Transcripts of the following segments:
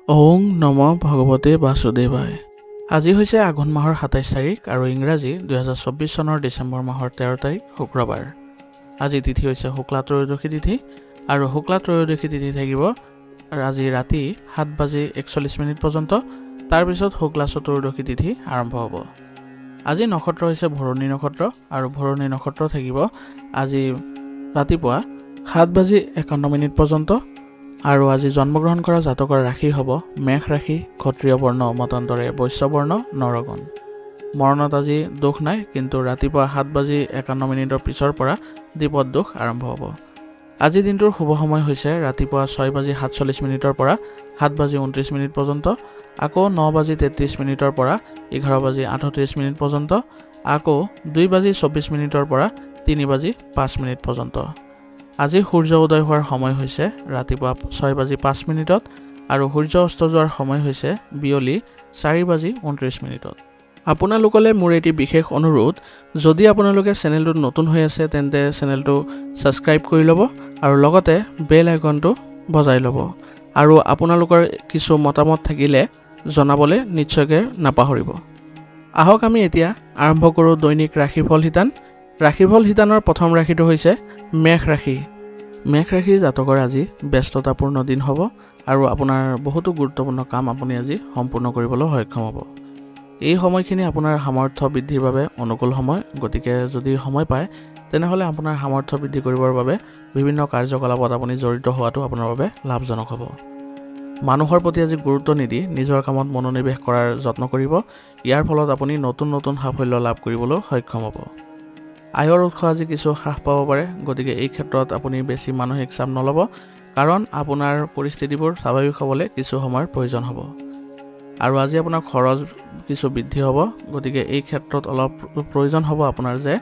ওং নম ভগৱতে বাসুদেৱায়। আজি হৈছে আঘোণ মাহৰ ২৭ তাৰিখ আৰু ইংৰাজী ২০২৪ চনৰ ডিচেম্বৰ মাহৰ ১৩ তাৰিখ শুক্ৰবাৰ। আজি তিথি হৈছে শুক্লা ত্ৰয়োদশী তিথি আৰু শুক্লা ত্ৰয়োদশী তিথি থাকিব আজি ৰাতি ৭:৪১ পৰ্যন্ত। তাৰপিছত শুক্লা চতুৰ্দশী তিথি আৰম্ভ হ'ব। আজি নক্ষত্ৰ হৈছে ভৰণী নক্ষত্ৰ আৰু ভৰণী নক্ষত্ৰ থাকিব আজি ৰাতিপুৱা ৭:৫১ পৰ্যন্ত। আৰু আজি জন্মগ্ৰহণ কৰা জাতকৰ ৰাশি হ'ব মেঘ ৰাশি, ক্ষত্ৰিয় বৰ্ণ, মতান্তৰে বৈশ্য বৰ্ণ, নৰগণ। মৰণত আজি দোষ নাই, কিন্তু ৰাতিপুৱা ৭:৫১ পিছৰ পৰা দ্বিপদ দোষ আৰম্ভ হ'ব। আজি দিনটোৰ শুভ সময় হৈছে ৰাতিপুৱা ৬:৪৭ পৰা ৭:২৯ পৰ্যন্ত, আকৌ ৯:৩৩ পৰা 11:৩৮ পৰ্যন্ত, আকৌ ২:২৪ পৰা ৩:০৫ পৰ্যন্ত। আজি সূৰ্য উদয় হোৱাৰ সময় হৈছে ৰাতিপুৱা ৬:০৫ আৰু সূৰ্য অস্ত যোৱাৰ সময় হৈছে বিয়লি ৪:২৯। আপোনালোকলৈ মোৰ এটি বিশেষ অনুৰোধ, যদি আপোনালোকে চেনেলটোত নতুন হৈ আছে তেন্তে চেনেলটো ছাবস্ক্ৰাইব কৰি ল'ব আৰু লগতে বেল আইকনটো বজাই ল'ব। আৰু আপোনালোকৰ কিছু মতামত থাকিলে জনাবলৈ নিশ্চয়কৈ নাপাহৰিব। আহক আমি এতিয়া আৰম্ভ কৰোঁ দৈনিক ৰাশিফল শিতান। ৰাশিফল শিতানৰ প্ৰথম ৰাশিটো হৈছে মেঘ ৰাশি। মেঘ ৰাশি জাতকৰ আজি ব্যস্ততাপূৰ্ণ দিন হ'ব আৰু আপোনাৰ বহুতো গুৰুত্বপূৰ্ণ কাম আপুনি আজি সম্পূৰ্ণ কৰিবলৈ সক্ষম হ'ব। এই সময়খিনি আপোনাৰ সামৰ্থ্য বৃদ্ধিৰ বাবে অনুকূল সময়, গতিকে যদি সময় পায় তেনেহ'লে আপোনাৰ সামৰ্থ্য বৃদ্ধি কৰিবৰ বাবে বিভিন্ন কাৰ্যকলাপত আপুনি জড়িত হোৱাটো আপোনাৰ বাবে লাভজনক হ'ব। মানুহৰ প্ৰতি আজি গুৰুত্ব নিদি নিজৰ কামত মনোনিৱেশ কৰাৰ যত্ন কৰিব। ইয়াৰ ফলত আপুনি নতুন নতুন সাফল্য লাভ কৰিবলৈ সক্ষম হ'ব। আয়ৰ উৎস আজি কিছু হ্ৰাস পাব পাৰে, গতিকে এই ক্ষেত্ৰত আপুনি বেছি মানসিক চাপ নল'ব, কাৰণ আপোনাৰ পৰিস্থিতিবোৰ স্বাভাৱিক হ'বলৈ কিছু সময়ৰ প্ৰয়োজন হ'ব। আৰু আজি আপোনাৰ খৰচ কিছু বৃদ্ধি হ'ব, গতিকে এই ক্ষেত্ৰত অলপ প্ৰয়োজন হ'ব আপোনাৰ যে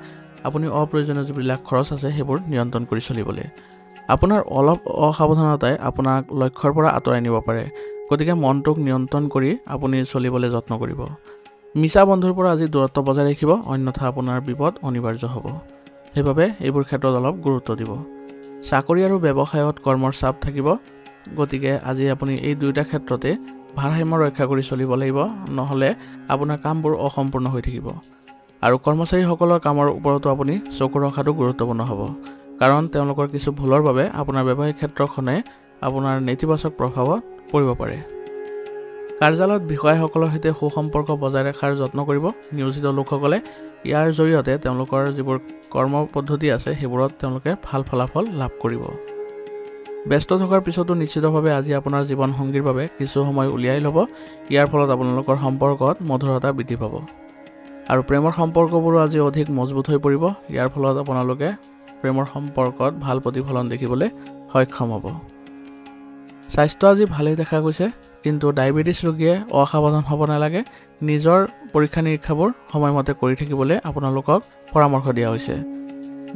আপুনি অপ্ৰয়োজনীয় যিবিলাক খৰচ আছে সেইবোৰ নিয়ন্ত্ৰণ কৰি চলিবলৈ। আপোনাৰ অলপ অসাৱধানতাই আপোনাক লক্ষ্যৰ পৰা আঁতৰাই নিব পাৰে, গতিকে মনটোক নিয়ন্ত্ৰণ কৰি আপুনি চলিবলৈ যত্ন কৰিব। মিছা বন্ধুৰ পৰা আজি দূৰত্ব বজাই ৰাখিব, অন্যথা আপোনাৰ বিপদ অনিবাৰ্য হ'ব। সেইবাবে এইবোৰ ক্ষেত্ৰত অলপ গুৰুত্ব দিব। চাকৰি আৰু ব্যৱসায়ত কৰ্মৰ চাপ থাকিব, গতিকে আজি আপুনি এই দুয়োটা ক্ষেত্ৰতে ভাৰসাম্য ৰক্ষা কৰি চলিব লাগিব, নহ'লে আপোনাৰ কামবোৰ অসম্পূৰ্ণ হৈ থাকিব। আৰু কৰ্মচাৰীসকলৰ কামৰ ওপৰতো আপুনি চকু ৰখাটো গুৰুত্বপূৰ্ণ হ'ব, কাৰণ তেওঁলোকৰ কিছু ভুলৰ বাবে আপোনাৰ ব্যৱসায়িক ক্ষেত্ৰখনে আপোনাৰ নেতিবাচক প্ৰভাৱত পৰিব পাৰে। কাৰ্যালয়ত বিষয়াসকলৰ সৈতে সুসম্পৰ্ক বজাই ৰখাৰ যত্ন কৰিব নিয়োজিত লোকসকলে। ইয়াৰ জৰিয়তে তেওঁলোকৰ যিবোৰ কৰ্ম পদ্ধতি আছে সেইবোৰত তেওঁলোকে ভাল ফলাফল লাভ কৰিব। ব্যস্ত থকাৰ পিছতো নিশ্চিতভাৱে আজি আপোনাৰ জীৱনসংগীৰ বাবে কিছু সময় উলিয়াই ল'ব। ইয়াৰ ফলত আপোনালোকৰ সম্পৰ্কত মধুৰতা বৃদ্ধি পাব আৰু প্ৰেমৰ সম্পৰ্কবোৰো আজি অধিক মজবুত হৈ পৰিব। ইয়াৰ ফলত আপোনালোকে প্ৰেমৰ সম্পৰ্কত ভাল প্ৰতিফলন দেখিবলৈ সক্ষম হ'ব। স্বাস্থ্য আজি ভালেই দেখা গৈছে, কিন্তু ডায়েবেটিছ ৰোগীয়ে অসাৱধান হ'ব নালাগে। নিজৰ পৰীক্ষা নিৰীক্ষাবোৰ সময়মতে কৰি থাকিবলৈ আপোনালোকক পৰামৰ্শ দিয়া হৈছে।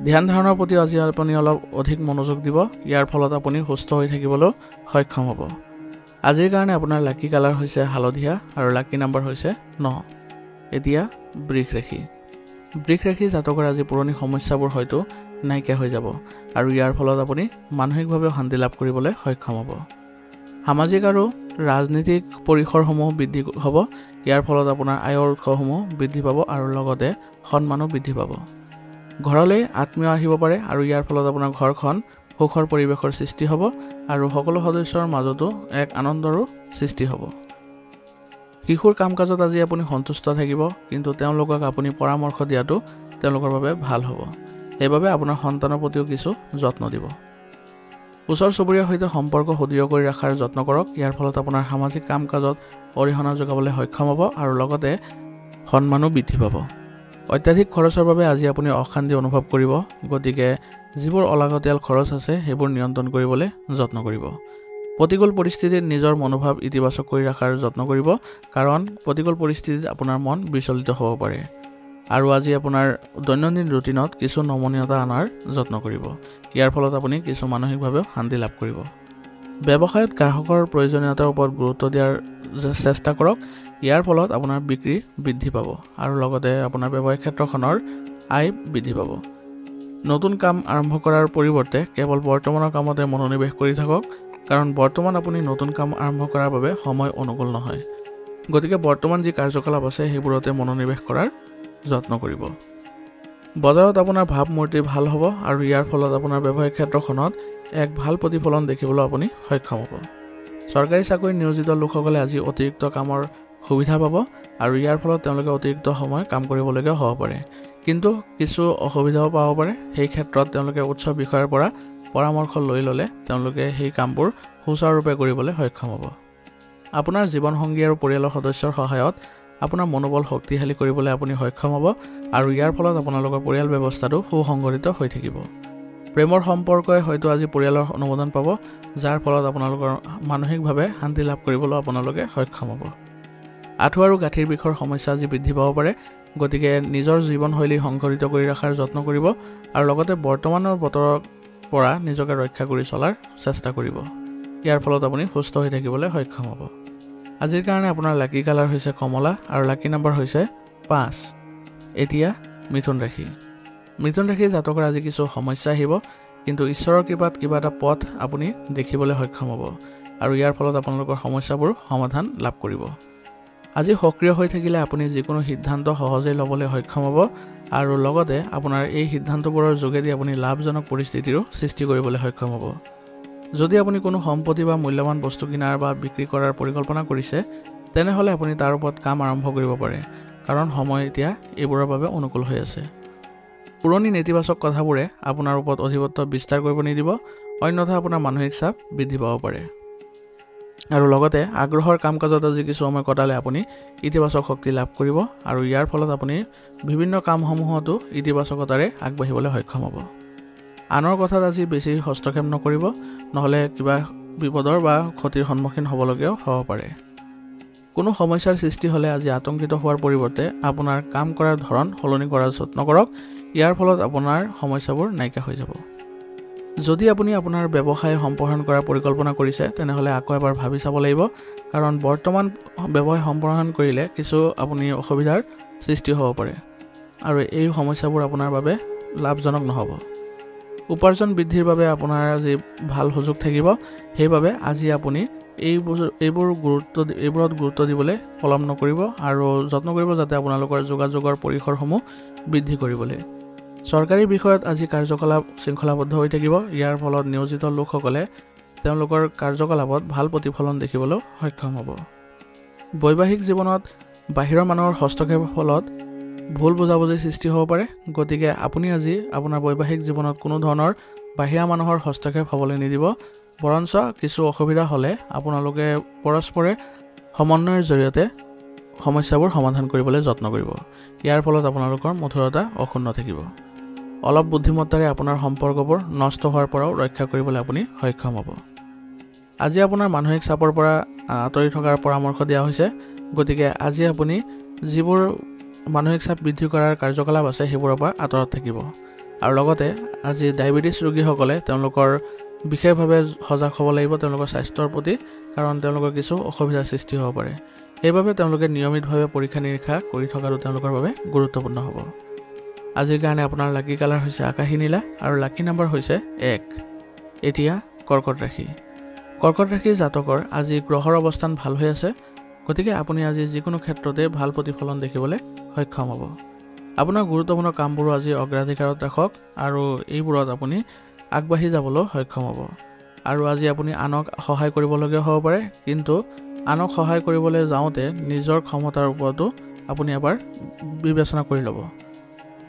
ধ্যান ধাৰণৰ প্ৰতি আজি আপুনি অলপ অধিক মনোযোগ দিব। ইয়াৰ ফলত আপুনি সুস্থ হৈ থাকিবলৈ সক্ষম হ'ব। আজিৰ কাৰণে আপোনাৰ লাকি কালাৰ হৈছে হালধীয়া আৰু লাকি নাম্বাৰ হৈছে ৯। এতিয়া বৃষ ৰাশি। বৃষ ৰাশি জাতকৰ আজি পুৰণি সমস্যাবোৰ হয়তো নাইকিয়া হৈ যাব আৰু ইয়াৰ ফলত আপুনি মানসিকভাৱে শান্তি লাভ কৰিবলৈ সক্ষম হ'ব। সামাজিক আৰু ৰাজনৈতিক পৰিসৰসমূহ বৃদ্ধি হ'ব। ইয়াৰ ফলত আপোনাৰ আয়ৰ উৎসসমূহ বৃদ্ধি পাব আৰু লগতে সন্মানো বৃদ্ধি পাব। ঘৰলৈ আত্মীয় আহিব পাৰে আৰু ইয়াৰ ফলত আপোনাৰ ঘৰখন সুখৰ পৰিৱেশৰ সৃষ্টি হ'ব আৰু সকলো সদস্যৰ মাজতো এক আনন্দৰো সৃষ্টি হ'ব। শিশুৰ কাম কাজত আজি আপুনি সন্তুষ্ট থাকিব, কিন্তু তেওঁলোকক আপুনি পৰামৰ্শ দিয়াটো তেওঁলোকৰ বাবে ভাল হ'ব। সেইবাবে আপোনাৰ সন্তানৰ প্ৰতিও কিছু যত্ন দিব। ওচৰ চুবুৰীয়াৰ সৈতে সম্পৰ্ক সুদৃঢ় কৰি ৰখাৰ যত্ন কৰক। ইয়াৰ ফলত আপোনাৰ সামাজিক কাম কাজত অৰিহণা যোগাবলৈ সক্ষম হ'ব আৰু লগতে সন্মানো বৃদ্ধি পাব। অত্যাধিক খৰচৰ বাবে আজি আপুনি অশান্তি অনুভৱ কৰিব, গতিকে যিবোৰ অলাগতিয়াল খৰচ আছে সেইবোৰ নিয়ন্ত্ৰণ কৰিবলৈ যত্ন কৰিব। প্ৰতিকূল পৰিস্থিতিত নিজৰ মনোভাৱ ইতিবাচক কৰি ৰখাৰ যত্ন কৰিব, কাৰণ প্ৰতিকূল পৰিস্থিতিত আপোনাৰ মন বিচলিত হ'ব পাৰে। আৰু আজি আপোনাৰ দৈনন্দিন ৰুটিনত কিছু নমনীয়তা অনাৰ যত্ন কৰিব। ইয়াৰ ফলত আপুনি কিছু মানসিকভাৱেও শান্তি লাভ কৰিব। ব্যৱসায়ত গ্ৰাহকৰ প্ৰয়োজনীয়তাৰ ওপৰত গুৰুত্ব দিয়াৰ চেষ্টা কৰক। ইয়াৰ ফলত আপোনাৰ বিক্ৰী বৃদ্ধি পাব আৰু লগতে আপোনাৰ ব্যৱসায়িক ক্ষেত্ৰখনৰ আয় বৃদ্ধি পাব। নতুন কাম আৰম্ভ কৰাৰ পৰিৱৰ্তে কেৱল বৰ্তমানৰ কামতে মনোনিৱেশ কৰি থাকক। কাৰণ বৰ্তমান আপুনি নতুন কাম আৰম্ভ কৰাৰ বাবে সময় অনুকূল নহয়। গতিকে বৰ্তমান যি কাৰ্যকলাপ আছে সেইবোৰতে মনোনিৱেশ কৰাৰ যত্ন কৰিব। বজাৰত আপোনাৰ ভাৱমূৰ্তি ভাল হ'ব আৰু ইয়াৰ ফলত আপোনাৰ ব্যৱসায়িক ক্ষেত্ৰখনত এক ভাল প্ৰতিফলন দেখিবলৈ আপুনি সক্ষম হ'ব। চৰকাৰী চাকৰিত নিয়োজিত লোকসকলে আজি অতিৰিক্ত কামৰ সুবিধা পাব আৰু ইয়াৰ ফলত তেওঁলোকে অতিৰিক্ত সময় কাম কৰিবলগীয়া হ'ব পাৰে। কিন্তু কিছু অসুবিধাও পাব পাৰে। সেই ক্ষেত্ৰত তেওঁলোকে উচ্চ বিষয়ৰ পৰা পৰামৰ্শ লৈ ল'লে তেওঁলোকে সেই কামবোৰ সুচাৰুৰূপে কৰিবলৈ সক্ষম হ'ব। আপোনাৰ জীৱনসংগী আৰু পৰিয়ালৰ সদস্যৰ সহায়ত আপোনাৰ মনোবল শক্তিশালী কৰিবলৈ আপুনি সক্ষম হ'ব আৰু ইয়াৰ ফলত আপোনালোকৰ পৰিয়াল ব্যৱস্থাটো সুসংগঠিত হৈ থাকিব। প্ৰেমৰ সম্পৰ্কই হয়তো আজি পৰিয়ালৰ অনুমোদন পাব, যাৰ ফলত আপোনালোকৰ মানসিকভাৱে শান্তি লাভ কৰিবলৈ আপোনালোকে সক্ষম হ'ব। আঁঠু আৰু গাঁঠিৰ বিষৰ সমস্যা আজি বৃদ্ধি পাব পাৰে। গতিকে নিজৰ জীৱনশৈলী সংঘটিত কৰি ৰখাৰ যত্ন কৰিব আৰু লগতে বৰ্তমানৰ বতৰৰ পৰা নিজকে ৰক্ষা কৰি চলাৰ চেষ্টা কৰিব। ইয়াৰ ফলত আপুনি সুস্থ হৈ থাকিবলৈ সক্ষম হ'ব। আজিৰ কাৰণে আপোনাৰ লাকি কালাৰ হৈছে কমলা আৰু লাকি নম্বৰ হৈছে 5। এতিয়া মিথুন ৰাশি। মিথুন ৰাশি জাতকৰ আজি কিছু সমস্যা আহিব, কিন্তু ঈশ্বৰৰ কৃপাত কিবা এটা পথ আপুনি দেখিবলৈ সক্ষম হ'ব আৰু ইয়াৰ ফলত আপোনালোকৰ সমস্যাবোৰ সমাধান লাভ কৰিব। আজি সক্ৰিয় হৈ থাকিলে আপুনি যিকোনো সিদ্ধান্ত সহজেই ল'বলৈ সক্ষম হ'ব আৰু লগতে আপোনাৰ এই সিদ্ধান্তবোৰৰ যোগেদি আপুনি লাভজনক পৰিস্থিতিৰো সৃষ্টি কৰিবলৈ সক্ষম হ'ব। যদি আপুনি কোনো সম্পত্তি বা মূল্যৱান বস্তু কিনাৰ বা বিক্ৰী কৰাৰ পৰিকল্পনা কৰিছে, তেনেহ'লে আপুনি তাৰ ওপৰত কাম আৰম্ভ কৰিব পাৰে, কাৰণ সময় এতিয়া এইবোৰৰ বাবে অনুকূল হৈ আছে। পুৰণি নেতিবাচক কথাবোৰে আপোনাৰ ওপৰত অধিপত্য বিস্তাৰ কৰিব নিদিব, অন্যথা আপোনাৰ মানসিক চাপ বৃদ্ধি পাব পাৰে। আৰু লগতে আগ্ৰহৰ কাম কাজত আজি কিছু সময় কটালে আপুনি ইতিবাচক শক্তি লাভ কৰিব আৰু ইয়াৰ ফলত আপুনি বিভিন্ন কামসমূহতো ইতিবাচকতাৰে আগবাঢ়িবলৈ সক্ষম হ'ব। আনৰ কথাত আজি বেছি হস্তক্ষেপ নকৰিব, নহ'লে কিবা বিপদৰ বা ক্ষতিৰ সন্মুখীন হ'বলগীয়াও হ'ব পাৰে। কোনো সমস্যাৰ সৃষ্টি হ'লে আজি আতংকিত হোৱাৰ পৰিৱৰ্তে আপোনাৰ কাম কৰাৰ ধৰণ সলনি কৰাৰ যত্ন কৰক। ইয়াৰ ফলত আপোনাৰ সমস্যাবোৰ নাইকিয়া হৈ যাব। যদি আপুনি আপোনাৰ ব্যৱসায় সম্প্ৰসাৰণ কৰাৰ পৰিকল্পনা কৰিছে, তেনেহ'লে আকৌ এবাৰ ভাবি চাব লাগিব, কাৰণ বৰ্তমান ব্যৱসায় সম্প্ৰসাৰণ কৰিলে কিছু আপুনি অসুবিধাৰ সৃষ্টি হ'ব পাৰে আৰু এই সমস্যাবোৰ আপোনাৰ বাবে লাভজনক নহ'ব। উপাৰ্জন বৃদ্ধিৰ বাবে আপোনাৰ আজি ভাল সুযোগ থাকিব, সেইবাবে আজি আপুনি এইবোৰত গুৰুত্ব দিবলৈ পলম নকৰিব আৰু যত্ন কৰিব যাতে আপোনালোকৰ যোগাযোগৰ পৰিসৰসমূহ বৃদ্ধি কৰিবলৈ। চৰকাৰী বিষয়ত আজি কাৰ্যকলাপ শৃংখলাবদ্ধ হৈ থাকিব। ইয়াৰ ফলত নিয়োজিত লোকসকলে তেওঁলোকৰ কাৰ্যকলাপত ভাল প্ৰতিফলন দেখিবলৈ সক্ষম হ'ব। বৈবাহিক জীৱনত বাহিৰৰ মানুহৰ হস্তক্ষেপৰ ফলত ভুল বুজাবুজিৰ সৃষ্টি হ'ব পাৰে। গতিকে আপুনি আজি আপোনাৰ বৈবাহিক জীৱনত কোনো ধৰণৰ বাহিৰা মানুহৰ হস্তক্ষেপ হ'বলৈ নিদিব। বৰঞ্চ কিছু অসুবিধা হ'লে আপোনালোকে পৰস্পৰে সমন্বয়ৰ জৰিয়তে সমস্যাবোৰ সমাধান কৰিবলৈ যত্ন কৰিব। ইয়াৰ ফলত আপোনালোকৰ মধুৰতা অক্ষুণ্ণ থাকিব। অলপ বুদ্ধিমত্তাৰে আপোনাৰ সম্পৰ্কবোৰ নষ্ট হোৱাৰ পৰাও ৰক্ষা কৰিবলৈ আপুনি সক্ষম হ'ব। আজি আপোনাৰ মানসিক চাপৰ পৰা আঁতৰি থকাৰ পৰামৰ্শ দিয়া হৈছে। গতিকে আজি আপুনি যিবোৰ মানসিক চাপ বৃদ্ধি কৰাৰ কাৰ্যকলাপ আছে সেইবোৰৰ পৰা আঁতৰত থাকিব আৰু লগতে আজি ডায়েবেটিছ ৰোগীসকলে তেওঁলোকৰ বিশেষভাৱে সজাগ হ'ব লাগিব তেওঁলোকৰ স্বাস্থ্যৰ প্ৰতি, কাৰণ তেওঁলোকৰ কিছু অসুবিধাৰ সৃষ্টি হ'ব পাৰে। সেইবাবে তেওঁলোকে নিয়মিতভাৱে পৰীক্ষা নিৰীক্ষা কৰি থকাটো তেওঁলোকৰ বাবে গুৰুত্বপূৰ্ণ হ'ব। আজিৰ কাৰণে আপোনাৰ লাকি কালাৰ হৈছে আকাশী নীলা আৰু লাকি নম্বৰ হৈছে 1। এতিয়া কৰ্কট ৰাশি। কৰ্কট ৰাশিৰ জাতকৰ আজি গ্ৰহৰ অৱস্থান ভাল হৈ আছে। গতিকে আপুনি আজি যিকোনো ক্ষেত্ৰতে ভাল প্ৰতিফলন দেখিবলৈ সক্ষম হ'ব। আপোনাৰ গুৰুত্বপূৰ্ণ কামবোৰো আজি অগ্ৰাধিকাৰত ৰাখক আৰু এইবোৰত আপুনি আগবাঢ়ি যাবলৈ সক্ষম হ'ব। আৰু আজি আপুনি আনক সহায় কৰিবলগীয়া হ'ব পাৰে, কিন্তু আনক সহায় কৰিবলৈ যাওঁতে নিজৰ ক্ষমতাৰ ওপৰতো আপুনি এবাৰ বিবেচনা কৰি ল'ব।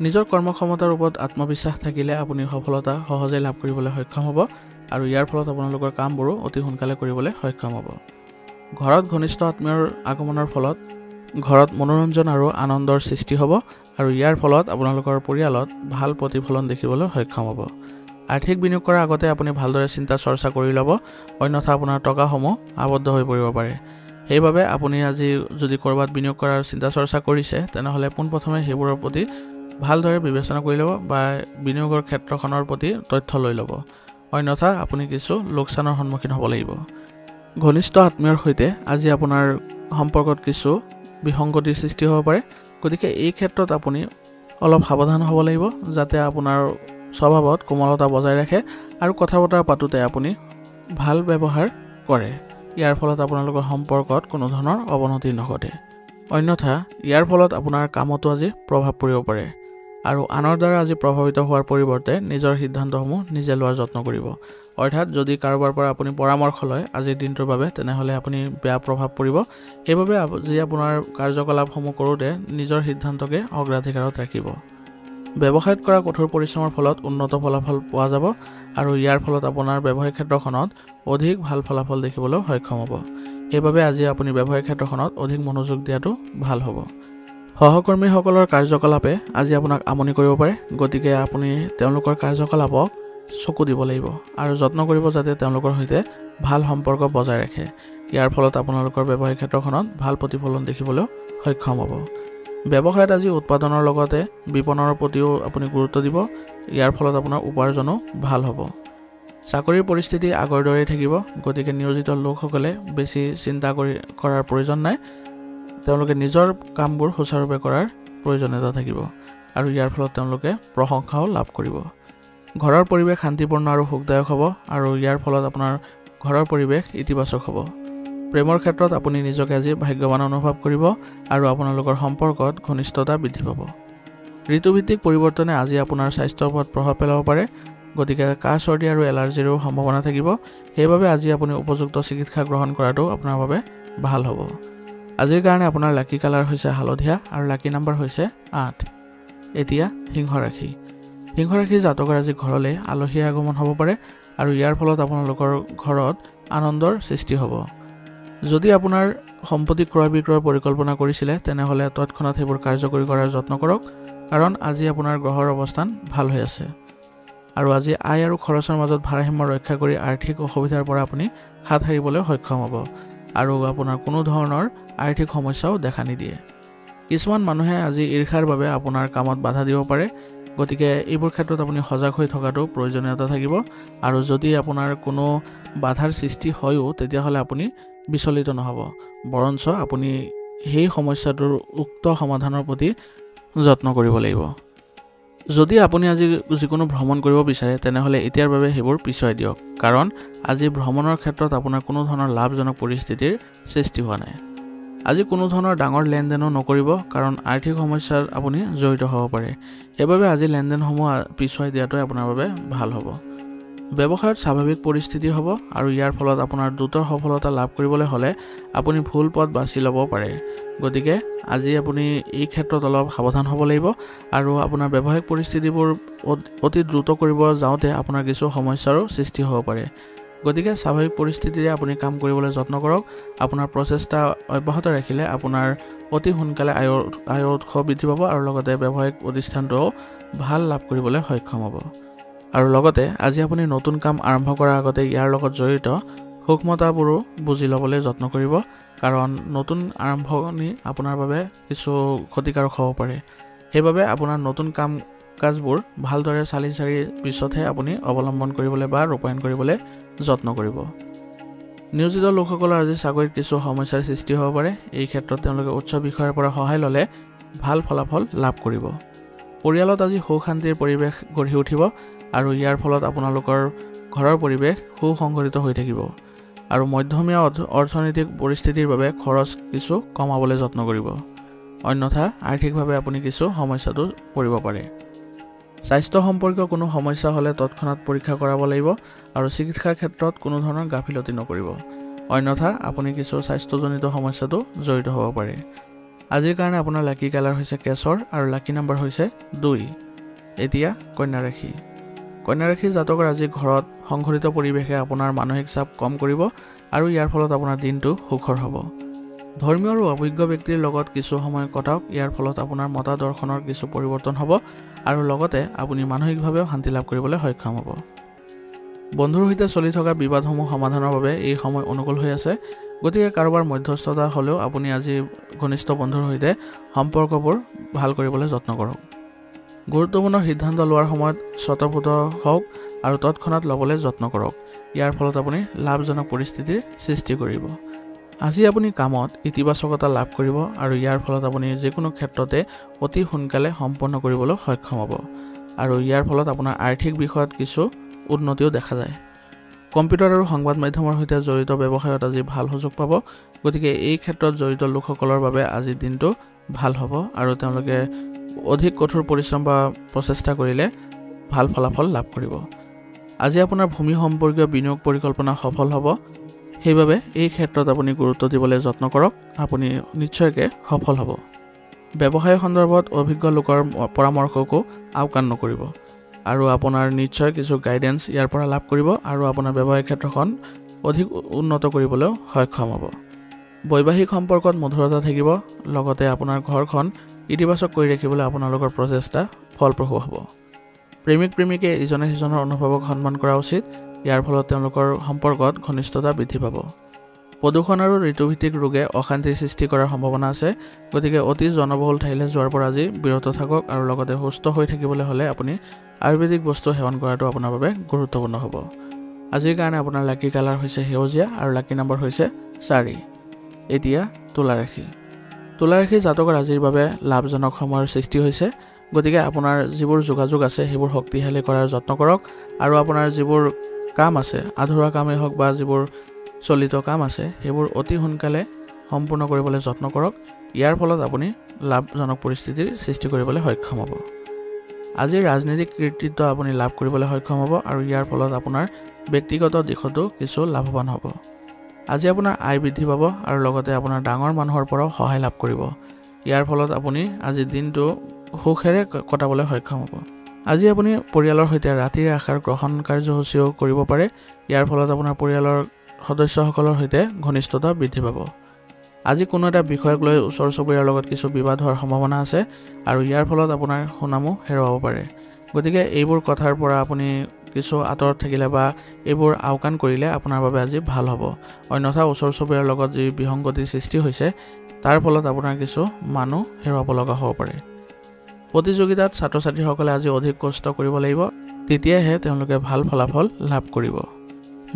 নিজৰ কৰ্মক্ষমতাৰ ওপৰত আত্মবিশ্বাস থাকিলে আপুনি সফলতা সহজে লাভ কৰিবলৈ সক্ষম হ'ব আৰু ইয়াৰ ফলত আপোনালোকৰ কামবোৰো অতি সোনকালে কৰিবলৈ সক্ষম হ'ব। ঘৰত ঘনিষ্ঠ আত্মীয়ৰ আগমনৰ ফলত ঘৰত মনোৰঞ্জন আৰু আনন্দৰ সৃষ্টি হ'ব আৰু ইয়াৰ ফলত আপোনালোকৰ পৰিয়ালত ভাল প্ৰতিফলন দেখিবলৈ সক্ষম হ'ব। আৰ্থিক বিনিয়োগ কৰাৰ আগতে আপুনি ভালদৰে চিন্তা চৰ্চা কৰি ল'ব, অন্যথা আপোনাৰ টকাসমূহ আবদ্ধ হৈ পৰিব পাৰে। সেইবাবে আপুনি আজি যদি ক'ৰবাত বিনিয়োগ কৰাৰ চিন্তা চৰ্চা কৰিছে, তেনেহ'লে পোনপ্ৰথমে সেইবোৰৰ প্ৰতি ভালদৰে বিবেচনা কৰি ল'ব বা বিনিয়োগৰ ক্ষেত্ৰখনৰ প্ৰতি তথ্য লৈ ল'ব, অন্যথা আপুনি কিছু লোকচানৰ সন্মুখীন হ'ব লাগিব। ঘনিষ্ঠ আত্মীয়ৰ সৈতে আজি আপোনাৰ সম্পৰ্কত কিছু বিসংগতিৰ সৃষ্টি হ'ব পাৰে। গতিকে এই ক্ষেত্ৰত আপুনি অলপ সাৱধান হ'ব লাগিব, যাতে আপোনাৰ স্বভাৱত কোমলতা বজাই ৰাখে আৰু কথা বতৰা পাতোতে আপুনি ভাল ব্যৱহাৰ কৰে। ইয়াৰ ফলত আপোনালোকৰ সম্পৰ্কত কোনো ধৰণৰ অৱনতি নঘটে। অন্যথা ইয়াৰ ফলত আপোনাৰ কামতো আজি প্ৰভাৱ পৰিব পাৰে আৰু আনৰ দ্বাৰা আজি প্ৰভাৱিত হোৱাৰ পৰিৱৰ্তে নিজৰ সিদ্ধান্তসমূহ নিজে লোৱাৰ যত্ন কৰিব। অৰ্থাৎ যদি কাৰোবাৰ পৰা আপুনি পৰামৰ্শ লয় আজিৰ দিনটোৰ বাবে তেনেহ'লে আপুনি বেয়া প্ৰভাৱ পৰিব। সেইবাবে আজি আপোনাৰ কাৰ্যকলাপসমূহ কৰোঁতে নিজৰ সিদ্ধান্তকে অগ্ৰাধিকাৰত ৰাখিব। ব্যৱসায়ত কৰা কঠোৰ পৰিশ্ৰমৰ ফলত উন্নত ফলাফল পোৱা যাব আৰু ইয়াৰ ফলত আপোনাৰ ব্যৱসায়িক ক্ষেত্ৰখনত অধিক ভাল ফলাফল দেখিবলৈ সক্ষম হ'ব। সেইবাবে আজি আপুনি ব্যৱসায়িক ক্ষেত্ৰখনত অধিক মনোযোগ দিয়াটো ভাল হ'ব। সহকৰ্মীসকলৰ কাৰ্যকলাপে আজি আপোনাক আমনি কৰিব পাৰে, গতিকে আপুনি তেওঁলোকৰ কাৰ্যকলাপক চকু দিব লাগিব আৰু যত্ন কৰিব যাতে তেওঁলোকৰ সৈতে ভাল সম্পৰ্ক বজাই ৰাখে। ইয়াৰ ফলত আপোনালোকৰ ব্যৱসায়িক ক্ষেত্ৰখনত ভাল প্ৰতিফলন দেখিবলৈ সক্ষম হ'ব। ব্যৱসায়ত আজি উৎপাদনৰ লগতে বিপণনৰ প্ৰতিও আপুনি গুৰুত্ব দিব। ইয়াৰ ফলত আপোনাৰ উপাৰ্জনো ভাল হ'ব। চাকৰিৰ পৰিস্থিতি আগৰ দৰেই থাকিব, গতিকে নিয়োজিত লোকসকলে বেছি চিন্তা কৰাৰ প্ৰয়োজন নাই। তেওঁলোকে নিজৰ কামবোৰ সুচাৰুৰূপে কৰাৰ প্ৰয়োজনীয়তা থাকিব আৰু ইয়াৰ ফলত তেওঁলোকে প্ৰশংসাও লাভ কৰিব। ঘৰৰ পৰিৱেশ শান্তিপূৰ্ণ আৰু সুখদায়ক হ'ব আৰু ইয়াৰ ফলত আপোনাৰ ঘৰৰ পৰিৱেশ ইতিবাচক হ'ব। প্ৰেমৰ ক্ষেত্ৰত আপুনি নিজকে আজি ভাগ্যৱান অনুভৱ কৰিব আৰু আপোনালোকৰ সম্পৰ্কত ঘনিষ্ঠতা বৃদ্ধি পাব। ঋতুভিত্তিক পৰিৱৰ্তনে আজি আপোনাৰ স্বাস্থ্যৰ ওপৰত প্ৰভাৱ পেলাব পাৰে, গতিকে কাহ চৰ্দি আৰু এলাৰ্জিৰো সম্ভাৱনা থাকিব। সেইবাবে আজি আপুনি উপযুক্ত চিকিৎসা গ্ৰহণ কৰাটো আপোনাৰ বাবে ভাল হ'ব। আজিৰ কাৰণে আপোনাৰ লাকি কালাৰ হৈছে হালধীয়া আৰু লাকি নাম্বাৰ হৈছে 8। এতিয়া সিংহ ৰাশি। সিংহ ৰাশি জাতকৰ আজি ঘৰলৈ আলহীৰ আগমন হ'ব পাৰে আৰু ইয়াৰ ফলত আপোনালোকৰ ঘৰত আনন্দৰ সৃষ্টি হ'ব। যদি আপোনাৰ সম্পত্তি ক্ৰয় বিক্ৰয়ৰ পৰিকল্পনা কৰিছিলে তেনেহ'লে তৎক্ষণাত সেইবোৰ কাৰ্যকৰী কৰাৰ যত্ন কৰক, কাৰণ আজি আপোনাৰ গ্ৰহৰ অৱস্থান ভাল হৈ আছে আৰু আজি আয় আৰু খৰচৰ মাজত ভাৰসাম্য ৰক্ষা কৰি আৰ্থিক অসুবিধাৰ পৰা আপুনি হাত সাৰিবলৈ সক্ষম হ'ব আৰু আপোনাৰ কোনো ধৰণৰ আৰ্থিক সমস্যাও দেখা নিদিয়ে। কিছুমান মানুহে আজি ঈৰ্ষাৰ বাবে আপোনাৰ কামত বাধা দিব পাৰে, গতিকে এইবোৰ ক্ষেত্ৰত আপুনি সজাগ হৈ থকাটো প্ৰয়োজনীয়তা থাকিব আৰু যদি আপোনাৰ কোনো বাধাৰ সৃষ্টি হয়ও তেতিয়াহ'লে আপুনি বিচলিত নহ'ব, বৰঞ্চ আপুনি সেই সমস্যাটোৰ উক্ত সমাধানৰ প্ৰতি যত্ন কৰিব লাগিব। যদি আপুনি আজি যিকোনো ভ্ৰমণ কৰিব বিচাৰে তেনেহ'লে এতিয়াৰ বাবে সেইবোৰ পিছুৱাই দিয়ক, কাৰণ আজি ভ্ৰমণৰ ক্ষেত্ৰত আপোনাৰ কোনো ধৰণৰ লাভজনক পৰিস্থিতিৰ সৃষ্টি হোৱা নাই। আজি কোনো ধৰণৰ ডাঙৰ লেনদেনো নকৰিব, কাৰণ আৰ্থিক সমস্যাত আপুনি জড়িত হ'ব পাৰে। সেইবাবে আজি লেনদেনসমূহ পিছুৱাই দিয়াটোৱে আপোনাৰ বাবে ভাল হ'ব। ব্যৱসায়ত স্বাভাৱিক পৰিস্থিতি হ'ব আৰু ইয়াৰ ফলত আপোনাৰ দ্ৰুত সফলতা লাভ কৰিবলৈ হ'লে আপুনি ভুল পথ বাছি ল'ব পাৰে। গতিকে আজি আপুনি এই ক্ষেত্ৰত অলপ সাৱধান হ'ব লাগিব আৰু আপোনাৰ ব্যৱসায়িক পৰিস্থিতিবোৰ অতি দ্ৰুত কৰিব যাওঁতে আপোনাৰ কিছু সমস্যাৰো সৃষ্টি হ'ব পাৰে। গতিকে স্বাভাৱিক পৰিস্থিতিৰে আপুনি কাম কৰিবলৈ যত্ন কৰক। আপোনাৰ প্ৰচেষ্টা অব্যাহত ৰাখিলে আপোনাৰ অতি সোনকালে আয়ৰ উৎস বৃদ্ধি পাব আৰু লগতে ব্যৱসায়িক প্ৰতিষ্ঠানটোও ভাল লাভ কৰিবলৈ সক্ষম হ'ব। আৰু লগতে আজি আপুনি নতুন কাম আৰম্ভ কৰাৰ আগতে ইয়াৰ লগত জড়িত সূক্ষ্মতাবোৰো বুজি ল'বলৈ যত্ন কৰিব, কাৰণ নতুন আৰম্ভণি আপোনাৰ বাবে কিছু ক্ষতিকাৰক হ'ব পাৰে। সেইবাবে আপোনাৰ নতুন কাম কাজবোৰ ভালদৰে চালি জাৰি পিছতহে আপুনি অৱলম্বন কৰিবলৈ বা ৰূপায়ণ কৰিবলৈ যত্ন কৰিব। নিয়োজিত লোকসকলৰ আজি চাকৰিত কিছু সমস্যাৰ সৃষ্টি হ'ব পাৰে। এই ক্ষেত্ৰত তেওঁলোকে উচ্চ বিষয়াৰ পৰা সহায় ল'লে ভাল ফলাফল লাভ কৰিব। পৰিয়ালত আজি সুখ শান্তিৰ পৰিৱেশ গঢ়ি উঠিব আৰু ইয়াৰ ফলত আপোনালোকৰ ঘৰৰ পৰিৱেশ সুসংগঠিত হৈ থাকিব আৰু মধ্যমীয়া অৰ্থনৈতিক পৰিস্থিতিৰ বাবে খৰচ কিছু কমাবলৈ যত্ন কৰিব, অন্যথা আৰ্থিকভাৱে আপুনি কিছু সমস্যাতো পৰিব পাৰে। স্বাস্থ্য সম্পৰ্কীয় কোনো সমস্যা হ'লে তৎক্ষণাত পৰীক্ষা কৰাব লাগিব আৰু চিকিৎসাৰ ক্ষেত্ৰত কোনো ধৰণৰ গাফিলতি নকৰিব, অন্যথা আপুনি কিছু স্বাস্থ্যজনিত সমস্যাতো জড়িত হ'ব পাৰে। আজিৰ কাৰণে আপোনাৰ লাকি কালাৰ হৈছে কেশৰ আৰু লাকি নাম্বাৰ হৈছে 2। এতিয়া কন্যা ৰাশি। কন্যা ৰাশি জাতকৰ আজি ঘৰত সংঘটিত পৰিৱেশে আপোনাৰ মানসিক চাপ কম কৰিব আৰু ইয়াৰ ফলত আপোনাৰ দিনটো সুখৰ হ'ব। ধৰ্মীয় আৰু অভিজ্ঞ ব্যক্তিৰ লগত কিছু সময় কটাওক, ইয়াৰ ফলত আপোনাৰ মতাদৰ্শনৰ কিছু পৰিৱৰ্তন হ'ব আৰু লগতে আপুনি মানসিকভাৱেও শান্তি লাভ কৰিবলৈ সক্ষম হ'ব। বন্ধুৰ সৈতে চলি থকা বিবাদসমূহ সমাধানৰ বাবে এই সময় অনুকূল হৈ আছে, গতিকে কাৰোবাৰ মধ্যস্থতা হ'লেও আপুনি আজি ঘনিষ্ঠ বন্ধুৰ সৈতে সম্পৰ্কবোৰ ভাল কৰিবলৈ যত্ন কৰক। গুৰুত্বপূৰ্ণ সিদ্ধান্ত লোৱাৰ সময়ত স্বতঃস্ফূৰ্ত হওক আৰু তৎক্ষণাত ল'বলৈ যত্ন কৰক, ইয়াৰ ফলত আপুনি লাভজনক পৰিস্থিতিৰ সৃষ্টি কৰিব। আজি আপুনি কামত ইতিবাচকতা লাভ কৰিব আৰু ইয়াৰ ফলত আপুনি যিকোনো ক্ষেত্ৰতে অতি সোনকালে সম্পন্ন কৰিবলৈ সক্ষম হ'ব আৰু ইয়াৰ ফলত আপোনাৰ আৰ্থিক বিষয়ত কিছু উন্নতিও দেখা যায়। কম্পিউটাৰ আৰু সংবাদ মাধ্যমৰ সৈতে জড়িত ব্যৱসায়ত আজি ভাল সুযোগ পাব গতিকে এই ক্ষেত্ৰত জড়িত লোকসকলৰ বাবে আজিৰ দিনটো ভাল হ'ব আৰু তেওঁলোকে অধিক কঠোৰ পৰিশ্ৰম বা প্ৰচেষ্টা কৰিলে ভাল ফলাফল লাভ কৰিব আজি আপোনাৰ ভূমি সম্পৰ্কীয় বিনিয়োগ পৰিকল্পনা সফল হ'ব সেইবাবে এই ক্ষেত্ৰত আপুনি গুৰুত্ব দিবলৈ যত্ন কৰক আপুনি নিশ্চয়কৈ সফল হ'ব ব্যৱসায় সন্দৰ্ভত অভিজ্ঞ লোকৰ পৰামৰ্শকো আওকাণ নকৰিব আৰু আপোনাৰ নিশ্চয় কিছু গাইডেন্স ইয়াৰ পৰা লাভ কৰিব আৰু আপোনাৰ ব্যৱসায় ক্ষেত্ৰখন অধিক উন্নত কৰিবলৈ সক্ষম হ'ব বৈবাহিক সম্পৰ্কত মধুৰতা থাকিব লগতে আপোনাৰ ঘৰখন ইতিবাচক কৰি ৰাখিবলৈ আপোনালোকৰ প্ৰচেষ্টা ফলপ্ৰসূ হ'ব প্ৰেমিক প্ৰেমিকে ইজনে সিজনৰ অনুভৱক সন্মান কৰা উচিত ইয়াৰ ফলত তেওঁলোকৰ সম্পৰ্কত ঘনিষ্ঠতা বৃদ্ধি পাব প্ৰদূষণ আৰু ঋতুভিত্তিক ৰোগে অশান্তিৰ সৃষ্টি কৰাৰ সম্ভাৱনা আছে গতিকে অতি জনবহুল ঠাইলৈ যোৱাৰ পৰা আজি বিৰত থাকক আৰু লগতে সুস্থ হৈ থাকিবলৈ হ'লে আপুনি আয়ুৰ্বেদিক বস্তু সেৱন কৰাটো আপোনাৰ বাবে গুৰুত্বপূৰ্ণ হ'ব আজিৰ কাৰণে আপোনাৰ লাকি কালাৰ হৈছে সেউজীয়া আৰু লাকি নম্বৰ হৈছে 4 এতিয়া তুলা ৰাশি জাতকৰ আজিৰ বাবে লাভজনক সময়ৰ সৃষ্টি হৈছে গতিকে আপোনাৰ যিবোৰ যোগাযোগ আছে সেইবোৰ শক্তিশালী কৰাৰ যত্ন কৰক আৰু আপোনাৰ যিবোৰ কাম আছে আধৰুৱা কামেই হওক বা যিবোৰ চলিত কাম আছে সেইবোৰ অতি সোনকালে সম্পূৰ্ণ কৰিবলৈ যত্ন কৰক ইয়াৰ ফলত আপুনি লাভজনক পৰিস্থিতিৰ সৃষ্টি কৰিবলৈ সক্ষম হ'ব আজি ৰাজনৈতিক কৃতিত্ব আপুনি লাভ কৰিবলৈ সক্ষম হ'ব আৰু ইয়াৰ ফলত আপোনাৰ ব্যক্তিগত দিশতো কিছু লাভৱান হ'ব আজি আপোনাৰ আয় বৃদ্ধি পাব আৰু লগতে আপোনাৰ ডাঙৰ মানুহৰ পৰাও সহায় লাভ কৰিব ইয়াৰ ফলত আপুনি আজি দিনটো সুখেৰে কটাবলৈ সক্ষম হ'ব আজি আপুনি পৰিয়ালৰ সৈতে ৰাতিৰ আহাৰ গ্ৰহণ কাৰ্যসূচীও কৰিব পাৰে ইয়াৰ ফলত আপোনাৰ পৰিয়ালৰ সদস্যসকলৰ সৈতে ঘনিষ্ঠতা বৃদ্ধি পাব আজি কোনো এটা বিষয়ক লৈ ওচৰ চুবুৰীয়াৰ লগত কিছু বিবাদ হোৱাৰ সম্ভাৱনা আছে আৰু ইয়াৰ ফলত আপোনাৰ সুনামো হেৰুৱাব পাৰে গতিকে এইবোৰ কথাৰ পৰা আপুনি কিছু আঁতৰত থাকিলে বা এইবোৰ আওকাণ কৰিলে আপোনাৰ বাবে আজি ভাল হ'ব অন্যথা ওচৰ চুবুৰীয়াৰ লগত যি বিসংগতিৰ সৃষ্টি হৈছে তাৰ ফলত আপোনাৰ কিছু মানুহ হেৰুৱাব লগা হ'ব পাৰে প্ৰতিযোগিতাত ছাত্ৰ ছাত্ৰীসকলে আজি অধিক কষ্ট কৰিব লাগিব তেতিয়াহে তেওঁলোকে ভাল ফলাফল লাভ কৰিব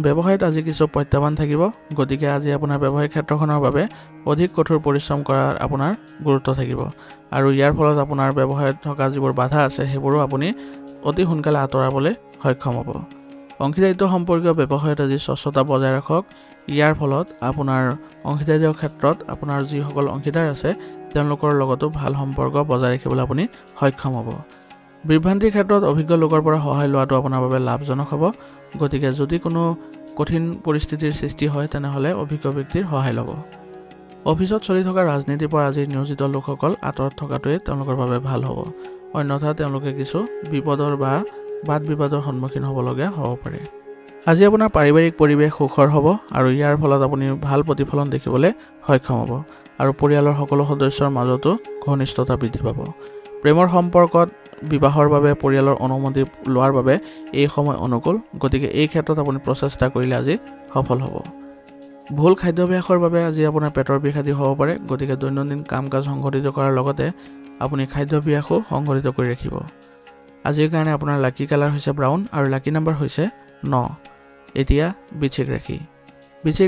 ব্যৱসায়ত আজি কিছু প্ৰত্যাহ্বান থাকিব গতিকে আজি আপোনাৰ ব্যৱসায়িক ক্ষেত্ৰখনৰ বাবে অধিক কঠোৰ পৰিশ্ৰম কৰাৰ আপোনাৰ গুৰুত্ব থাকিব আৰু ইয়াৰ ফলত আপোনাৰ ব্যৱসায়ত থকা যিবোৰ বাধা আছে সেইবোৰো আপুনি অতি সোনকালে আঁতৰাবলৈ সক্ষম হ'ব অংশীদাৰিত্ব সম্পৰ্কীয় ব্যৱসায়ত আজি স্বচ্ছতা বজাই ৰাখক ইয়াৰ ফলত আপোনাৰ অংশীদাৰীৰ ক্ষেত্ৰত আপোনাৰ যিসকল অংশীদাৰ আছে তেওঁলোকৰ লগতো ভাল সম্পৰ্ক বজাই ৰাখিবলৈ আপুনি সক্ষম হ'ব বিভ্ৰান্তিৰ ক্ষেত্ৰত অভিজ্ঞ লোকৰ পৰা সহায় লোৱাটো আপোনাৰ বাবে লাভজনক হ'ব গতিকে যদি কোনো কঠিন পৰিস্থিতিৰ সৃষ্টি হয় তেনেহ'লে অভিজ্ঞ ব্যক্তিৰ সহায় ল'ব অফিচত চলি থকা ৰাজনীতিৰ পৰা আজি নিয়োজিত লোকসকল আঁতৰত থকাটোৱে তেওঁলোকৰ বাবে ভাল হ'ব অন্যথা তেওঁলোকে কিছু বিপদৰ বা বাদ বিবাদৰ সন্মুখীন হ'বলগীয়া হ'ব পাৰে আজি আপোনাৰ পাৰিবাৰিক পৰিৱেশ সুখৰ হ'ব আৰু ইয়াৰ ফলত আপুনি ভাল প্ৰতিফলন দেখিবলৈ সক্ষম হ'ব আৰু পৰিয়ালৰ সকলো সদস্যৰ মাজতো ঘনিষ্ঠতা বৃদ্ধি পাব প্ৰেমৰ সম্পৰ্কত বিবাহৰ বাবে পৰিয়ালৰ অনুমতি লোৱাৰ বাবে এই সময় অনুকূল গতিকে এই ক্ষেত্ৰত আপুনি প্ৰচেষ্টা কৰিলে আজি সফল হ'ব ভুল খাদ্যাভ্যাসৰ বাবে আজি আপোনাৰ পেটৰ বিষ আদি হ'ব পাৰে গতিকে দৈনন্দিন কাম কাজ সংঘটিত কৰাৰ লগতে আপুনি খাদ্যাভ্যাসো সংঘটিত কৰি ৰাখিব আজিৰ কাৰণে আপোনাৰ লাকি কালাৰ হৈছে ব্ৰাউন আৰু লাকি নম্বৰ হৈছে 9 এতিয়া বৃশ্চিক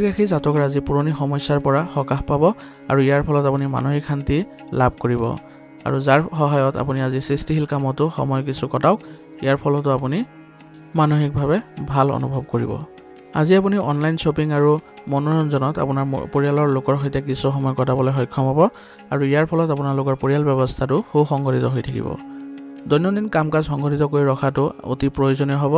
ৰাশি জাতকৰ আজি পুৰণি সমস্যাৰ পৰা সকাহ পাব আৰু ইয়াৰ ফলত আপুনি মানসিক শান্তি লাভ কৰিব আৰু যাৰ সহায়ত আপুনি আজি সৃষ্টিশীল কামতো সময় কিছু কটাওক ইয়াৰ ফলতো আপুনি মানসিকভাৱে ভাল অনুভৱ কৰিব আজি আপুনি অনলাইন শ্বপিং আৰু মনোৰঞ্জনত আপোনাৰ পৰিয়ালৰ লোকৰ সৈতে কিছু সময় কটাবলৈ সক্ষম হ'ব আৰু ইয়াৰ ফলত আপোনালোকৰ পৰিয়াল ব্যৱস্থাটো সুসংগঠিত হৈ থাকিব দৈনন্দিন কাম কাজ সংঘটিত কৰি ৰখাটো অতি প্ৰয়োজনীয় হ'ব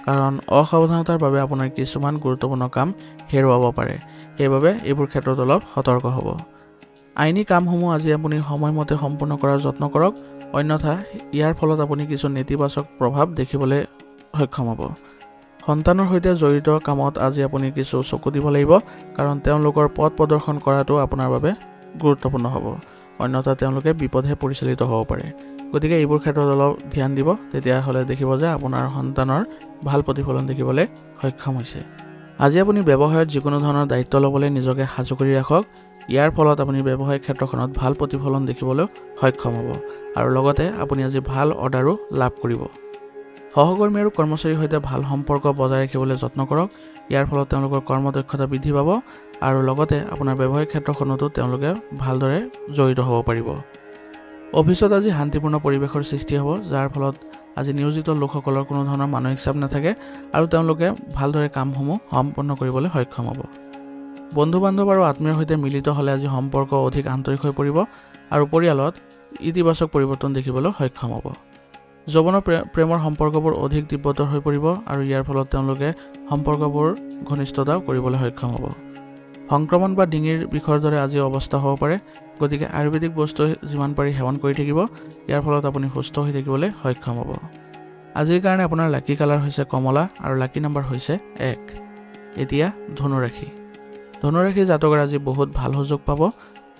কাৰণ অসাৱধানতাৰ বাবে আপোনাৰ কিছুমান গুৰুত্বপূৰ্ণ কাম হেৰুৱাব পাৰে সেইবাবে এইবোৰ ক্ষেত্ৰত অলপ সতৰ্ক হ'ব আইনী কামসমূহ আজি আপুনি সময়মতে সম্পূৰ্ণ কৰাৰ যত্ন কৰক অন্যথা ইয়াৰ ফলত আপুনি কিছু নেতিবাচক প্ৰভাৱ দেখিবলৈ সক্ষম হ'ব সন্তানৰ সৈতে জড়িত কামত আজি আপুনি কিছু চকু দিব লাগিব কাৰণ তেওঁলোকৰ পথ প্ৰদৰ্শন কৰাটো আপোনাৰ বাবে গুৰুত্বপূৰ্ণ হ'ব অন্যথা তেওঁলোকে বিপদহে পৰিচালিত হ'ব পাৰে গতিকে এইবোৰ ক্ষেত্ৰত অলপ ধ্যান দিব তেতিয়াহ'লে দেখিব যে আপোনাৰ সন্তানৰ ভাল প্ৰতিফলন দেখিবলৈ সক্ষম হৈছে আজি আপুনি ব্যৱসায়ত যিকোনো ধৰণৰ দায়িত্ব ল'বলৈ নিজকে সাজু কৰি ৰাখক ইয়াৰ ফলত আপুনি ব্যৱসায়িক ক্ষেত্ৰখনত ভাল প্ৰতিফলন দেখিবলৈ সক্ষম হ'ব আৰু লগতে আপুনি আজি ভাল অৰ্ডাৰো লাভ কৰিব সহকৰ্মী আৰু কৰ্মচাৰীৰ সৈতে ভাল সম্পৰ্ক বজাই ৰাখিবলৈ যত্ন কৰক ইয়াৰ ফলত তেওঁলোকৰ কৰ্মদক্ষতা বৃদ্ধি পাব আৰু লগতে আপোনাৰ ব্যৱসায়িক ক্ষেত্ৰখনতো তেওঁলোকে ভালদৰে জড়িত হ'ব পাৰিব অফিচত আজি শান্তিপূৰ্ণ পৰিৱেশৰ সৃষ্টি হ'ব যাৰ ফলত আজি নিয়োজিত লোকসকলৰ কোনো ধৰণৰ মানসিক চাপ নাথাকে আৰু তেওঁলোকে ভালদৰে কামসমূহ সম্পন্ন কৰিবলৈ সক্ষম হ'ব। বন্ধু-বান্ধৱ আৰু আত্মীয়ৰ সৈতে মিলিত হ'লে আজি সম্পৰ্ক অধিক আন্তৰিক হৈ পৰিব আৰু পৰিয়ালত ইতিবাচক পৰিৱৰ্তন দেখিবলৈ সক্ষম হ'ব। যৌৱনৰ প্ৰেমৰ সম্পৰ্কবোৰ অধিক তীব্ৰতৰ হৈ পৰিব আৰু ইয়াৰ ফলত তেওঁলোকে সম্পৰ্কবোৰ ঘনিষ্ঠতা কৰিবলৈ সক্ষম হ'ব। সংক্ৰমণ বা ডিঙিৰ বিষৰ দৰে আজি অৱস্থা হ'ব পাৰে, গতিকে আয়ুৰ্বেদিক বস্তু যিমান পাৰি সেৱন কৰি থাকিব। ইয়াৰ ফলত আপুনি সুস্থ হৈ থাকিবলৈ সক্ষম হ'ব। আজিৰ কাৰণে আপোনাৰ লাকি কালাৰ হৈছে কমলা আৰু লাকি নম্বৰ হৈছে 1। এতিয়া ধনুৰাশি। ধনুৰাশি জাতকৰ আজি বহুত ভাল সুযোগ পাব,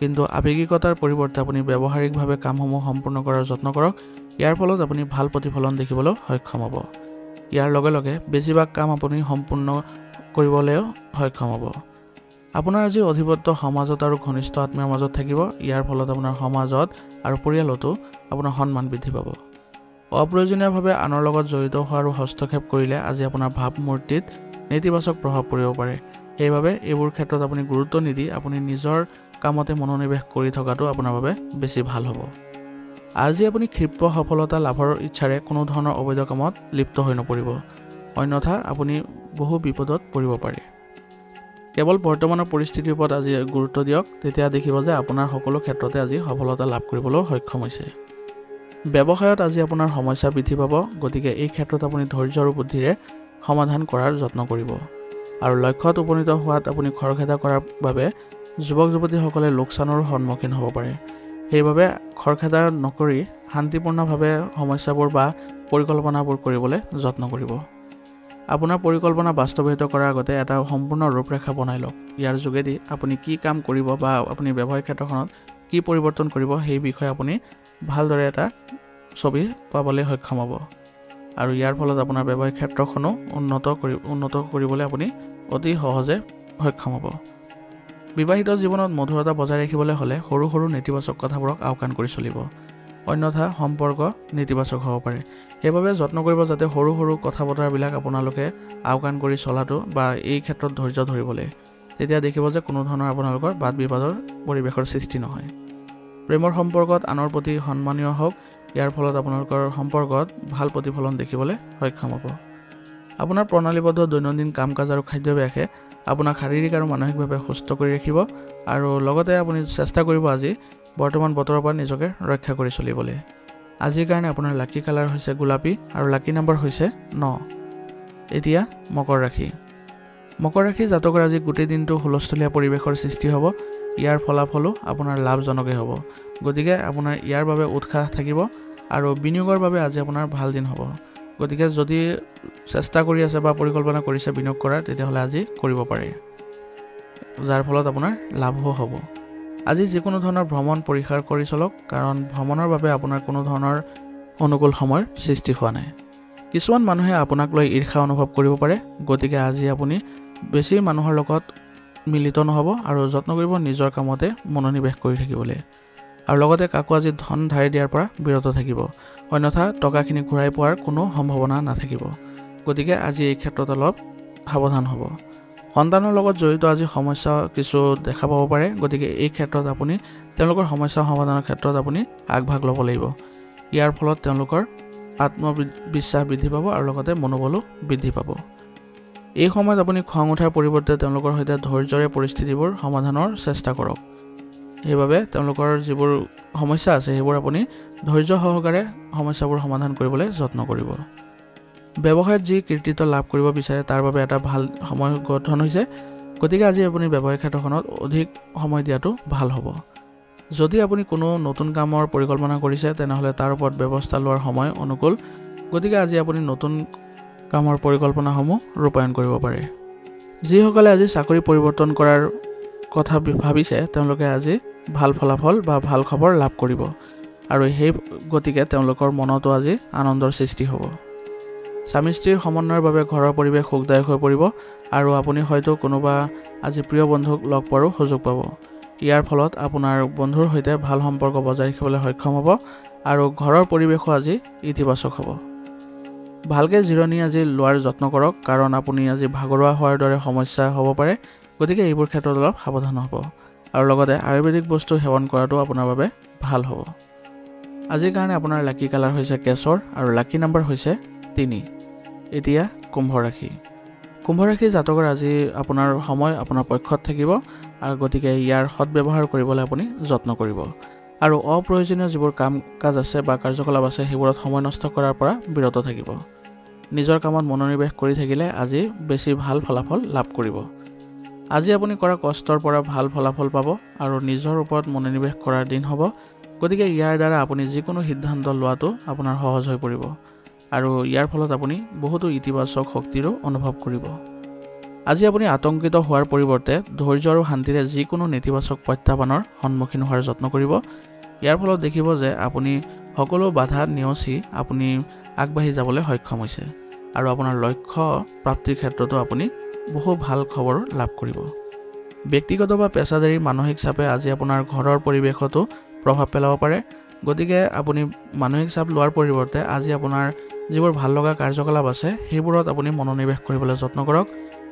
কিন্তু আৱেগিকতাৰ পৰিৱৰ্তে আপুনি ব্যৱহাৰিকভাৱে কামসমূহ সম্পূৰ্ণ কৰাৰ যত্ন কৰক। ইয়াৰ ফলত আপুনি ভাল প্ৰতিফলন দেখিবলৈ সক্ষম হ'ব। ইয়াৰ লগে লগে বেছিভাগ কাম আপুনি সম্পূৰ্ণ কৰিবলৈও সক্ষম হ'ব। আপোনাৰ আজি অধিপত্য সমাজত আৰু ঘনিষ্ঠ আত্মীয়ৰ মাজত থাকিব। ইয়াৰ ফলত আপোনাৰ সমাজত আৰু পৰিয়ালতো আপোনাৰ সন্মান বৃদ্ধি পাব। অপ্ৰয়োজনীয়ভাৱে আনৰ লগত জড়িত হোৱা আৰু হস্তক্ষেপ কৰিলে আজি আপোনাৰ ভাৱমূৰ্তিত নেতিবাচক প্ৰভাৱ পৰিব পাৰে। সেইবাবে এইবোৰ ক্ষেত্ৰত আপুনি গুৰুত্ব নিদি আপুনি নিজৰ কামতে মনোনিৱেশ কৰি থকাটো আপোনাৰ বাবে বেছি ভাল হ'ব। আজি আপুনি ক্ষিপ্ৰ সফলতা লাভৰ ইচ্ছাৰে কোনো ধৰণৰ অবৈধ কামত লিপ্ত হৈ নপৰিব, অন্যথা আপুনি বহু বিপদত পৰিব পাৰে। কেৱল বৰ্তমানৰ পৰিস্থিতিৰ ওপৰত আজি গুৰুত্ব দিয়ক, তেতিয়া দেখিব যে আপোনাৰ সকলো ক্ষেত্ৰতে আজি সফলতা লাভ কৰিবলৈ সক্ষম হৈছে। ব্যৱসায়ত আজি আপোনাৰ সমস্যা বৃদ্ধি পাব, গতিকে এই ক্ষেত্ৰত আপুনি ধৈৰ্য আৰু বুদ্ধিৰে সমাধান কৰাৰ যত্ন কৰিব। আৰু লক্ষ্যত উপনীত হোৱাত আপুনি খৰখেদা কৰাৰ বাবে যুৱক-যুৱতীসকলে লোকচানৰো সন্মুখীন হ'ব পাৰে। সেইবাবে খৰখেদা নকৰি শান্তিপূৰ্ণভাৱে সমস্যাবোৰ বা পৰিকল্পনাবোৰ কৰিবলৈ যত্ন কৰিব। আপোনাৰ পৰিকল্পনা বাস্তৱায়িত কৰাৰ আগতে এটা সম্পূৰ্ণ ৰূপৰেখা বনাই লওক। ইয়াৰ যোগেদি আপুনি কি কাম কৰিব বা আপুনি ব্যৱসায়িক ক্ষেত্ৰখনত কি পৰিৱৰ্তন কৰিব সেই বিষয়ে আপুনি ভালদৰে এটা ছবি পাবলৈ সক্ষম হ'ব। আৰু ইয়াৰ ফলত আপোনাৰ ব্যৱসায়িক ক্ষেত্ৰখনো উন্নত কৰিবলৈ আপুনি অতি সহজে সক্ষম হ'ব। বিবাহিত জীৱনত মধুৰতা বজাই ৰাখিবলৈ হ'লে সৰু সৰু নেতিবাচক কথাবোৰক আওকাণ কৰি চলিব, অন্যথা সম্পৰ্ক নেতিবাচক হ'ব পাৰে। সেইবাবে যত্ন কৰিব যাতে সৰু সৰু কথা বতৰাবিলাক আপোনালোকে আওকাণ কৰি চলাটো বা এই ক্ষেত্ৰত ধৈৰ্য ধৰিবলৈ। তেতিয়া দেখিব যে কোনো ধৰণৰ আপোনালোকৰ বাদ বিবাদৰ পৰিৱেশৰ সৃষ্টি নহয়। প্ৰেমৰ সম্পৰ্কত আনৰ প্ৰতি সন্মানীয় হওক, ইয়াৰ ফলত আপোনালোকৰ সম্পৰ্কত ভাল প্ৰতিফলন দেখিবলৈ সক্ষম হ'ব। আপোনাৰ প্ৰণালীবদ্ধ দৈনন্দিন কাম কাজ আৰু খাদ্যাভ্যাসে আপোনাক শাৰীৰিক আৰু মানসিকভাৱে সুস্থ কৰি ৰাখিব আৰু লগতে আপুনি চেষ্টা কৰিব আজি বৰ্তমান বতৰৰ পৰা নিজকে ৰক্ষা কৰি চলিবলৈ। আজিৰ কাৰণে আপোনাৰ লাকি কালাৰ হৈছে গোলাপী আৰু লাকি নম্বৰ হৈছে 9। এতিয়া মকৰ ৰাশি। মকৰ ৰাশি জাতকৰ আজি গোটেই দিনটো হুলস্থুলীয়া পৰিৱেশৰ সৃষ্টি হ'ব। ইয়াৰ ফলাফলো আপোনাৰ লাভজনকেই হ'ব, গতিকে আপোনাৰ ইয়াৰ বাবে উৎসাহ থাকিব আৰু বিনিয়োগৰ বাবে আজি আপোনাৰ ভাল দিন হ'ব। গতিকে যদি চেষ্টা কৰি আছে বা পৰিকল্পনা কৰিছে বিনিয়োগ কৰাৰ, তেতিয়াহ'লে আজি কৰিব পাৰে, যাৰ ফলত আপোনাৰ লাভো হ'ব। আজি যিকোনো ধৰণৰ ভ্ৰমণ পৰিহাৰ কৰি চলক, কাৰণ ভ্ৰমণৰ বাবে আপোনাৰ কোনো ধৰণৰ অনুকূল সময়ৰ সৃষ্টি হোৱা নাই। কিছুমান মানুহে আপোনাক লৈ ঈৰ্ষা অনুভৱ কৰিব পাৰে, গতিকে আজি আপুনি বেছি মানুহৰ লগত মিলিত নহ'ব আৰু যত্ন কৰিব নিজৰ কামতে মনোনিৱেশ কৰি থাকিবলৈ। আৰু লগতে কাকো আজি ধন ধাৰে দিয়াৰ পৰা বিৰত থাকিব, অন্যথা টকাখিনি ঘূৰাই পোৱাৰ কোনো সম্ভাৱনা নাথাকিব। গতিকে আজি এই ক্ষেত্ৰত অলপ সাৱধান হ'ব। সন্তানৰ লগত জড়িত আজি সমস্যা কিছু দেখা পাব পাৰে, গতিকে এই ক্ষেত্ৰত আপুনি তেওঁলোকৰ সমস্যা সমাধানৰ ক্ষেত্ৰত আপুনি আগভাগ ল'ব লাগিব। ইয়াৰ ফলত তেওঁলোকৰ আত্মবিশ্বাস বৃদ্ধি পাব আৰু লগতে মনোবলো বৃদ্ধি পাব। এই সময়ত আপুনি খং উঠাৰ পৰিৱৰ্তে তেওঁলোকৰ সৈতে ধৈৰ্যৰে পৰিস্থিতিবোৰ সমাধানৰ চেষ্টা কৰক। সেইবাবে তেওঁলোকৰ যিবোৰ সমস্যা আছে সেইবোৰ আপুনি ধৈৰ্য সহকাৰে সমস্যাবোৰ সমাধান কৰিবলৈ যত্ন কৰিব। ব্যৱসায়ত যি কৃতিত্ব লাভ কৰিব বিচাৰে তাৰ বাবে এটা ভাল সময় গঠন হৈছে, গতিকে আজি আপুনি ব্যৱসায়িক ক্ষেত্ৰখনত অধিক সময় দিয়াটো ভাল হ'ব। যদি আপুনি কোনো নতুন কামৰ পৰিকল্পনা কৰিছে তেনেহ'লে তাৰ ওপৰত ব্যৱস্থা লোৱাৰ সময় অনুকূল, গতিকে আজি আপুনি নতুন কামৰ পৰিকল্পনাসমূহ ৰূপায়ণ কৰিব পাৰে। যিসকলে আজি চাকৰি পৰিৱৰ্তন কৰাৰ কথা ভাবিছে তেওঁলোকে আজি ভাল ফলাফল বা ভাল খবৰ লাভ কৰিব আৰু সেই গতিকে তেওঁলোকৰ মনতো আজি আনন্দৰ সৃষ্টি হ'ব। স্বামী স্ত্ৰীৰ সমন্বয়ৰ বাবে ঘৰৰ পৰিৱেশ সুখদায়ক হৈ পৰিব আৰু আপুনি হয়তো কোনোবা আজি প্ৰিয় বন্ধুক লগ পোৱাৰো সুযোগ পাব। ইয়াৰ ফলত আপোনাৰ বন্ধুৰ সৈতে ভাল সম্পৰ্ক বজাই ৰাখিবলৈ সক্ষম হ'ব আৰু ঘৰৰ পৰিৱেশো আজি ইতিবাচক হ'ব। ভালকৈ জিৰণি আজি লোৱাৰ যত্ন কৰক, কাৰণ আপুনি আজি ভাগৰুৱা হোৱাৰ দৰে সমস্যা হ'ব পাৰে, গতিকে এইবোৰ ক্ষেত্ৰত অলপ সাৱধান হ'ব আৰু লগতে আয়ুৰ্বেদিক বস্তু সেৱন কৰাটো আপোনাৰ বাবে ভাল হ'ব। আজিৰ কাৰণে আপোনাৰ লাকি কালাৰ হৈছে কেশৰ আৰু লাকি নাম্বাৰ হৈছে 3 এতিয়া কুম্ভ ৰাশি জাতকৰ আজি আপোনাৰ সময় আপোনাৰ পক্ষত থাকিব আৰু গতিকে ইয়াৰ সৎব্যৱহাৰ কৰিবলৈ আপুনি যত্ন কৰিব আৰু অপ্ৰয়োজনীয় যিবোৰ কাম কাজ আছে বা কাৰ্যকলাপ আছে সেইবোৰত সময় নষ্ট কৰাৰ পৰা বিৰত থাকিব নিজৰ কামত মনোনিৱেশ কৰি থাকিলে আজি বেছি ভাল ফলাফল লাভ কৰিব আজি আপুনি কৰা কষ্টৰ পৰা ভাল ফলাফল পাব আৰু নিজৰ ওপৰত মনোনিৱেশ কৰাৰ দিন হ'ব গতিকে ইয়াৰ দ্বাৰা আপুনি যিকোনো সিদ্ধান্ত লোৱাটো আপোনাৰ সহজ হৈ পৰিব আৰু ইয়াৰ ফলত আপুনি বহুতো ইতিবাচক শক্তিৰো অনুভৱ কৰিব আজি আপুনি আতংকিত হোৱাৰ পৰিৱৰ্তে ধৈৰ্য আৰু শান্তিৰে যিকোনো নেতিবাচক প্ৰত্যাহ্বানৰ সন্মুখীন হোৱাৰ যত্ন কৰিব ইয়াৰ ফলত দেখিব যে আপুনি সকলো বাধা নেওচি আপুনি আগবাঢ়ি যাবলৈ সক্ষম হৈছে আৰু আপোনাৰ লক্ষ্য প্ৰাপ্তিৰ ক্ষেত্ৰতো আপুনি বহু ভাল খবৰ লাভ কৰিব ব্যক্তিগত বা পেছাদাৰী মানসিক চাপে আজি আপোনাৰ ঘৰৰ পৰিৱেশতো প্ৰভাৱ পেলাব পাৰে গতিকে আপুনি মানসিক চাপ লোৱাৰ পৰিৱৰ্তে আজি আপোনাৰ যিবোৰ ভাল লগা কাৰ্যকলাপ আছে সেইবোৰত আপুনি মনোনিৱেশ কৰিবলৈ যত্ন কৰক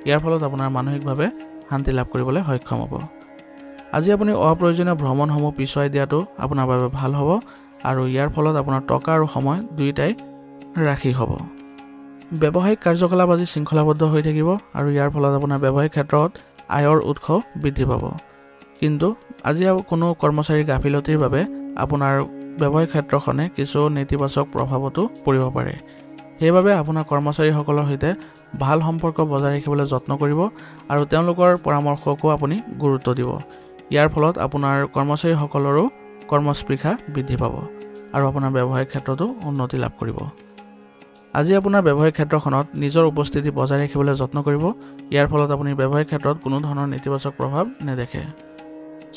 ইয়াৰ ফলত আপোনাৰ মানসিকভাৱে শান্তি লাভ কৰিবলৈ সক্ষম হ'ব আজি আপুনি অপ্ৰয়োজনীয় ভ্ৰমণসমূহ পিছুৱাই দিয়াটো আপোনাৰ বাবে ভাল হ'ব আৰু ইয়াৰ ফলত আপোনাৰ টকা আৰু সময় দুয়োটাই ৰাখি হ'ব ব্যৱসায়িক কাৰ্যকলাপ আজি শৃংখলাবদ্ধ হৈ থাকিব আৰু ইয়াৰ ফলত আপোনাৰ ব্যৱসায়িক ক্ষেত্ৰত আয়ৰ উৎস বৃদ্ধি পাব কিন্তু আজি কোনো কৰ্মচাৰীৰ গাফিলতিৰ বাবে আপোনাৰ ব্যৱসায়িক ক্ষেত্ৰখনে কিছু নেতিবাচক প্ৰভাৱতো পৰিব পাৰে সেইবাবে আপোনাৰ কৰ্মচাৰীসকলৰ সৈতে ভাল সম্পৰ্ক বজাই ৰাখিবলৈ যত্ন কৰিব আৰু তেওঁলোকৰ পৰামৰ্শকো আপুনি গুৰুত্ব দিব ইয়াৰ ফলত আপোনাৰ কৰ্মচাৰীসকলৰো কৰ্মস্পৃহা বৃদ্ধি পাব আৰু আপোনাৰ ব্যৱসায়িক ক্ষেত্ৰতো উন্নতি লাভ কৰিব আজি আপোনাৰ ব্যৱসায়িক ক্ষেত্ৰখনত নিজৰ উপস্থিতি বজাই ৰাখিবলৈ যত্ন কৰিব ইয়াৰ ফলত আপুনি ব্যৱসায়িক ক্ষেত্ৰত কোনো ধৰণৰ নেতিবাচক প্ৰভাৱ নেদেখে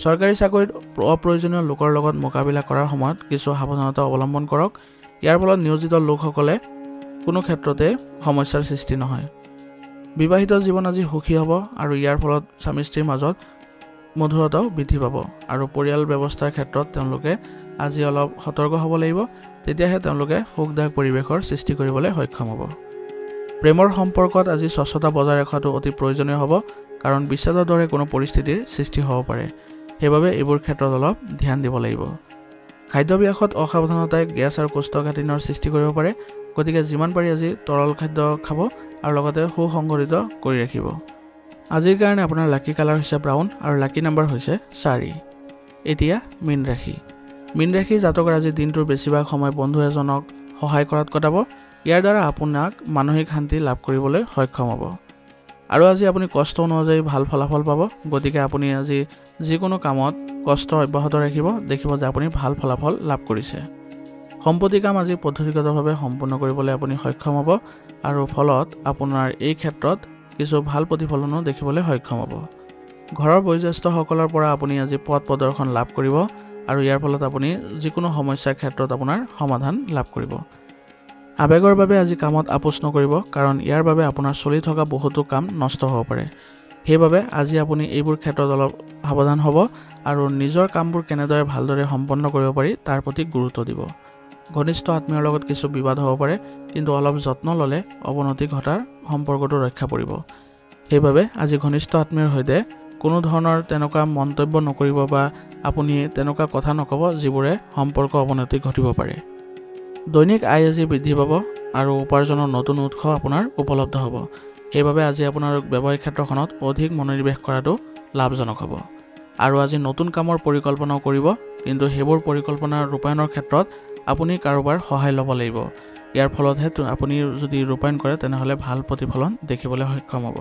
চৰকাৰী চাকৰিত অপ্ৰয়োজনীয় লোকৰ লগত মোকাবিলা কৰাৰ সময়ত কিছু সাৱধানতা অৱলম্বন কৰক ইয়াৰ ফলত নিয়োজিত লোকসকলে কোনো ক্ষেত্ৰতে সমস্যাৰ সৃষ্টি নহয় বিবাহিত জীৱন আজি সুখী হ'ব আৰু ইয়াৰ ফলত স্বামী স্ত্ৰীৰ মাজত মধুৰতাও বৃদ্ধি পাব আৰু পৰিয়াল ব্যৱস্থাৰ ক্ষেত্ৰত তেওঁলোকে আজি অলপ সতৰ্ক হ'ব লাগিব তেতিয়াহে তেওঁলোকে সুখদায়ক পৰিৱেশৰ সৃষ্টি কৰিবলৈ সক্ষম হ'ব প্ৰেমৰ সম্পৰ্কত আজি স্বচ্ছতা বজাই ৰখাটো অতি প্ৰয়োজনীয় হ'ব কাৰণ বিচ্ছেদৰ দৰে কোনো পৰিস্থিতিৰ সৃষ্টি হ'ব পাৰে সেইবাবে এইবোৰ ক্ষেত্ৰত অলপ ধ্যান দিব লাগিব খাদ্যাভ্যাসত অসাৱধানতাই গেছ আৰু কোষ্ঠকাঠিন্যৰ সৃষ্টি কৰিব পাৰে গতিকে যিমান পাৰি আজি তৰল খাদ্য খাব আৰু লগতে সুসংগঠিত কৰি ৰাখিব আজিৰ কাৰণে আপোনাৰ লাকি কালাৰ হৈছে ব্ৰাউন আৰু লাকি নাম্বাৰ হৈছে 4 এতিয়া মীন ৰাশি জাতকৰ আজি দিনটোৰ বেছিভাগ সময় বন্ধু এজনক সহায় কৰাত কটাব ইয়াৰ দ্বাৰা আপোনাক মানসিক শান্তি লাভ কৰিবলৈ সক্ষম হ'ব আৰু আজি আপুনি কষ্ট অনুযায়ী ভাল ফলাফল পাব গতিকে আপুনি আজি যিকোনো কামত কষ্ট অব্যাহত ৰাখিব দেখিব যে আপুনি ভাল ফলাফল লাভ কৰিছে সম্পত্তি কাম আজি পদ্ধতিগতভাৱে সম্পূৰ্ণ কৰিবলৈ আপুনি সক্ষম হ'ব আৰু ফলত আপোনাৰ এই ক্ষেত্ৰত কিছু ভাল প্ৰতিফলনো দেখিবলৈ সক্ষম হ'ব ঘৰৰ বয়োজ্যেষ্ঠসকলৰ পৰা আপুনি আজি পথ প্ৰদৰ্শন লাভ কৰিব আৰু ইয়াৰ ফলত আপুনি যিকোনো সমস্যাৰ ক্ষেত্ৰত আপোনাৰ সমাধান লাভ কৰিব আবেগৰ বাবে আজি কামত আপোচ নকৰিব কাৰণ ইয়াৰ বাবে আপোনাৰ চলি থকা বহুতো কাম নষ্ট হ'ব পাৰে সেইবাবে আজি আপুনি এইবোৰ ক্ষেত্ৰত অলপ সাৱধান হ'ব আৰু নিজৰ কামবোৰ কেনেদৰে ভালদৰে সম্পন্ন কৰিব পাৰি তাৰ প্ৰতি গুৰুত্ব দিব ঘনিষ্ঠ আত্মীয়ৰ লগত কিছু বিবাদ হ'ব পাৰে কিন্তু অলপ যত্ন ল'লে অৱনতি ঘটাৰ সম্পৰ্কটো ৰক্ষা পৰিব সেইবাবে আজি ঘনিষ্ঠ আত্মীয়ৰ সৈতে কোনো ধৰণৰ তেনেকুৱা মন্তব্য নকৰিব বা আপুনি তেনেকুৱা কথা নকব যিবোৰে সম্পৰ্ক অৱনতি ঘটিব পাৰে দৈনিক আয় আজি বৃদ্ধি পাব আৰু উপাৰ্জনৰ নতুন উৎস আপোনাৰ উপলব্ধ হ'ব সেইবাবে আজি আপোনাৰ ব্যৱসায়িক ক্ষেত্ৰখনত অধিক মনোনিৱেশ কৰাটো লাভজনক হ'ব আৰু আজি নতুন কামৰ পৰিকল্পনাও কৰিব কিন্তু সেইবোৰ পৰিকল্পনা ৰূপায়ণৰ ক্ষেত্ৰত আপুনি কাৰোবাৰ সহায় ল'ব লাগিব ইয়াৰ ফলতহে আপুনি যদি ৰূপায়ণ কৰে তেনেহ'লে ভাল প্ৰতিফলন দেখিবলৈ সক্ষম হ'ব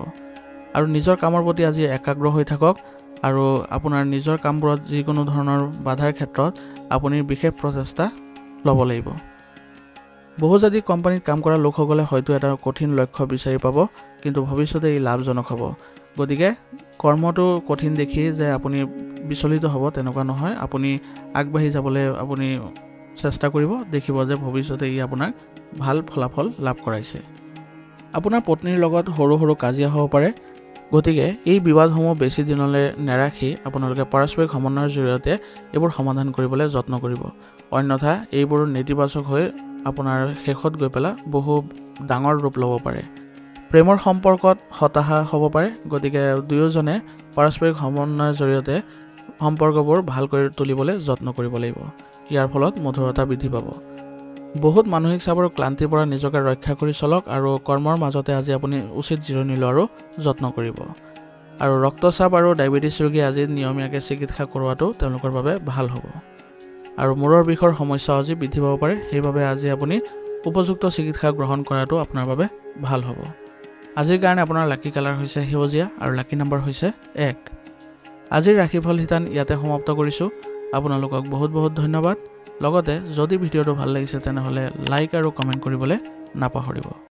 আৰু নিজৰ কামৰ প্ৰতি আজি একাগ্ৰ হৈ থাকক আৰু আপোনাৰ নিজৰ কামবোৰত যিকোনো ধৰণৰ বাধাৰ ক্ষেত্ৰত আপুনি বিশেষ প্ৰচেষ্টা ল'ব লাগিব বহুজাতিক কোম্পানীত কাম কৰা লোকসকলে হয়তো এটা কঠিন লক্ষ্য বিচাৰি পাব কিন্তু ভৱিষ্যতে ই লাভজনক হ'ব গতিকে কৰ্মটো কঠিন দেখি যে আপুনি বিচলিত হ'ব তেনেকুৱা নহয় আপুনি আগবাঢ়ি যাবলৈ আপুনি চেষ্টা কৰিব দেখিব যে ভৱিষ্যতে ই আপোনাক ভাল ফলাফল লাভ কৰাইছে আপোনাৰ পত্নীৰ লগত সৰু সৰু কাজিয়া হ'ব পাৰে গতিকে এই বিবাদসমূহ বেছি দিনলৈ নেৰাখি আপোনালোকে পাৰস্পৰিক সমন্বয়ৰ জৰিয়তে এইবোৰ সমাধান কৰিবলৈ যত্ন কৰিব অন্যথা এইবোৰ নেতিবাচক হৈ আপোনাৰ শেষত গৈ পেলাই বহু ডাঙৰ ৰূপ ল'ব পাৰে প্ৰেমৰ সম্পৰ্কত হতাশা হ'ব পাৰে গতিকে দুয়োজনে পাৰস্পৰিক সমন্বয়ৰ জৰিয়তে সম্পৰ্কবোৰ ভালকৈ তুলিবলৈ যত্ন কৰিব লাগিব ইয়াৰ ফলত মধুৰতা বৃদ্ধি পাব। বহুত মানসিক চাপ আৰু ক্লান্তিৰ পৰা নিজকে ৰক্ষা কৰি চলক আৰু কৰ্মৰ মাজতে আজি আপুনি উচিত জিৰণি লোৱাৰো যত্ন কৰিব। আৰু ৰক্তচাপ আৰু ডায়েবেটিছ ৰোগী আজি নিয়মীয়াকৈ চিকিৎসা কৰোৱাটো তেওঁলোকৰ বাবে ভাল হ'ব। আৰু মূৰৰ বিষৰ সমস্যা আজি বৃদ্ধি পাব পাৰে, সেইবাবে আজি আপুনি উপযুক্ত চিকিৎসা গ্ৰহণ কৰাটো আপোনাৰ বাবে ভাল হ'ব। আজিৰ কাৰণে আপোনাৰ লাকি কালাৰ হৈছে সেউজীয়া আৰু লাকি নম্বৰ হৈছে 1। আজিৰ ৰাশিফল শিতান ইয়াতে সমাপ্ত কৰিছোঁ। আপোনালোকক বহুত বহুত ধন্যবাদ। লগতে যদি ভিডিঅ'টো ভাল লাগিছে তেনেহ'লে লাইক আৰু কমেণ্ট কৰিবলৈ নাপাহৰিব।